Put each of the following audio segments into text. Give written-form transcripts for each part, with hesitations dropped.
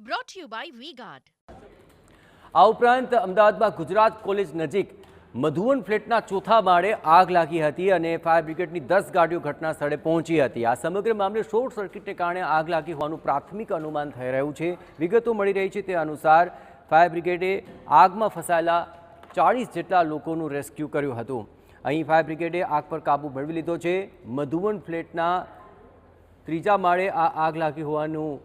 brought to you by V-Guard. આ ઉપરાંત અમદાવાદમાં ગુજરાત કોલેજ નજીક મધુવન ફ્લેટના ચોથા માળે આગ લાગી હતી અને ફાયર બ્રિગેડની 10 ગાડીઓ ઘટના સ્થળે પહોંચી હતી। આ સમગ્ર મામલે શોર્ટ સર્કિટને કારણે આગ લાગી હોવાનું પ્રાથમિક અનુમાન થઈ રહ્યું છે। વિગતો મળી રહી છે તે અનુસાર ફાયર બ્રિગેડે આગમાં ફસાયેલા 40 જેટલા લોકોનું રેસ્ક્યુ કર્યું હતું। અહીં ફાયર બ્રિગેડે આગ પર કાબૂ મેળવી લીધો છે। મધુવન ફ્લેટના ત્રીજા માળે આ આગ લાગી હોવાનું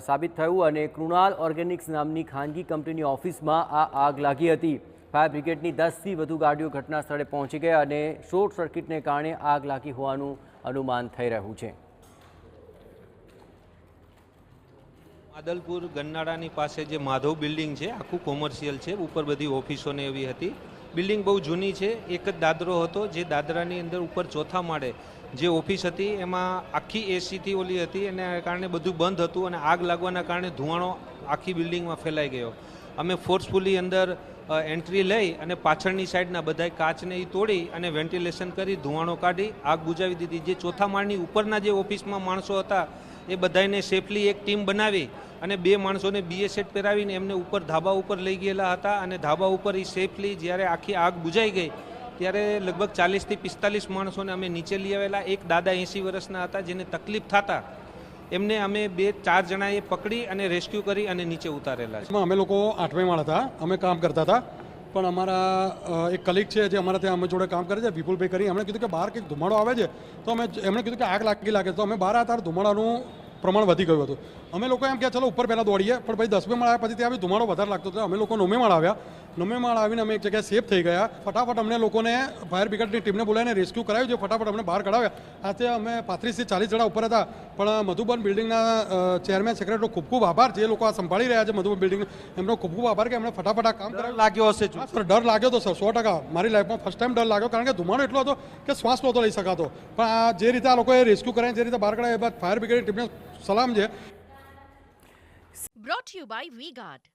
સાબિત થયું અને કૃણાલ ઓર્ગેનિક્સ નામની ખાનગી કંપનીની ઓફિસમાં આ આગ લાગી હતી। ફાયર બ્રિગેડની 10થી વધુ ગાડીઓ ઘટના સ્થળે પહોંચી ગઈ અને શોર્ટ સર્કિટને કારણે આગ લાગી હોવાનું અનુમાન થઈ રહ્યું છે। આદલપુર ગન્નાળાની પાસે જે માધવ બિલ્ડિંગ છે આખું કોમર્શિયલ છે, ઉપર બધી ઓફિસોને એવી હતી। બિલ્ડિંગ બહુ જૂની છે। એક જ દાદરો હતો, જે દાદરાની અંદર ઉપર ચોથા માળે જે ઓફિસ હતી એમાં આખી એસીથી ઓલી હતી, એના કારણે બધું બંધ હતું અને આગ લાગવાના કારણે ધુવાણો આખી બિલ્ડિંગમાં ફેલાઈ ગયો। અમે ફોર્સફુલી અંદર એન્ટ્રી લઈ અને પાછળની સાઈડના બધા કાચને એ તોડી અને વેન્ટિલેશન કરી ધુવાણો કાઢી આગ બુઝાવી દીધી। જે ચોથા માળની ઉપરના જે ઓફિસમાં માણસો હતા એ બધાને સેફલી એક ટીમ બનાવી અને 2 માણસોને BA સેટ પહેરાવીને એમને ઉપર ધાબા ઉપર લઈ ગયેલા હતા અને ધાબા ઉપર એ સેફલી જ્યારે આખી આગ બુઝાઈ ગઈ ત્યારે લગભગ 40થી 45 માણસોને અમે નીચે લઈ આવેલા। એક દાદા 80 વર્ષના હતા જેને તકલીફ થતા એમને અમે 2-4 જણાએ પકડી અને રેસ્ક્યુ કરી અને નીચે ઉતારેલા છે। અમે લોકો 8મે માળ હતા, અમે કામ કરતા હતા, પણ અમારા એક કલીગ છે જે અમારા ત્યાં અમે જોડે કામ કરે છે, વિપુલભાઈ કરી, એમણે કીધું કે બહાર કંઈક ધુમાડો આવે છે, તો એમણે કીધું કે આગ લાગે, તો અમે બહાર હતા, ધુમાડાનું પ્રમાણ વધી ગયું હતું। અમે લોકો એમ કે ચલો ઉપર પહેલાં દોડીએ, પણ ભાઈ 10મે માળ આવ્યા પછી ત્યાં બી ધુમાડો વધારે લાગતો હતો। અમે લોકો 9મે માળ આવ્યા, 9મે માળ આવીને અમે એક જગ્યાએ સેફ થઈ ગયા। ફટાફટ અમને લોકોને ફાયર બ્રિગેડની ટીમને બોલાવીને રેસ્ક્યુ કરાવ્યું છે, ફટાફટ અમને બહાર કઢાવ્યા। આજે અમે 35થી 40 જણા ઉપર હતા, પણ મધુબન બિલ્ડિંગના ચેરમેન સેક્રેટરીનો ખૂબ ખૂબ આભાર, જે લોકો આ સંભાળી રહ્યા છે મધુબન બિલ્ડિંગ, એમનો ખૂબ ખૂબ આભાર કે એમણે ફટાફટ આ કામ કરાવ્યું। લાગ્યો હશે સર ડર લાગ્યો તો સર 100%, મારી લાઈફમાં ફર્સ્ટ ટાઈમ ડર લાગ્યો, કારણ કે ધુમાડો એટલો હતો કે શ્વાસ નહોતો લઈ શકાતો। પણ આ જે રીતે આ લોકોએ રેસ્ક્યુ કરાવીને જે રીતે બહાર કઢાવ્યા એ બાદ ફાયર બ્રિગેડની ટીમને સલામ છે। Brought to you by V-Guard.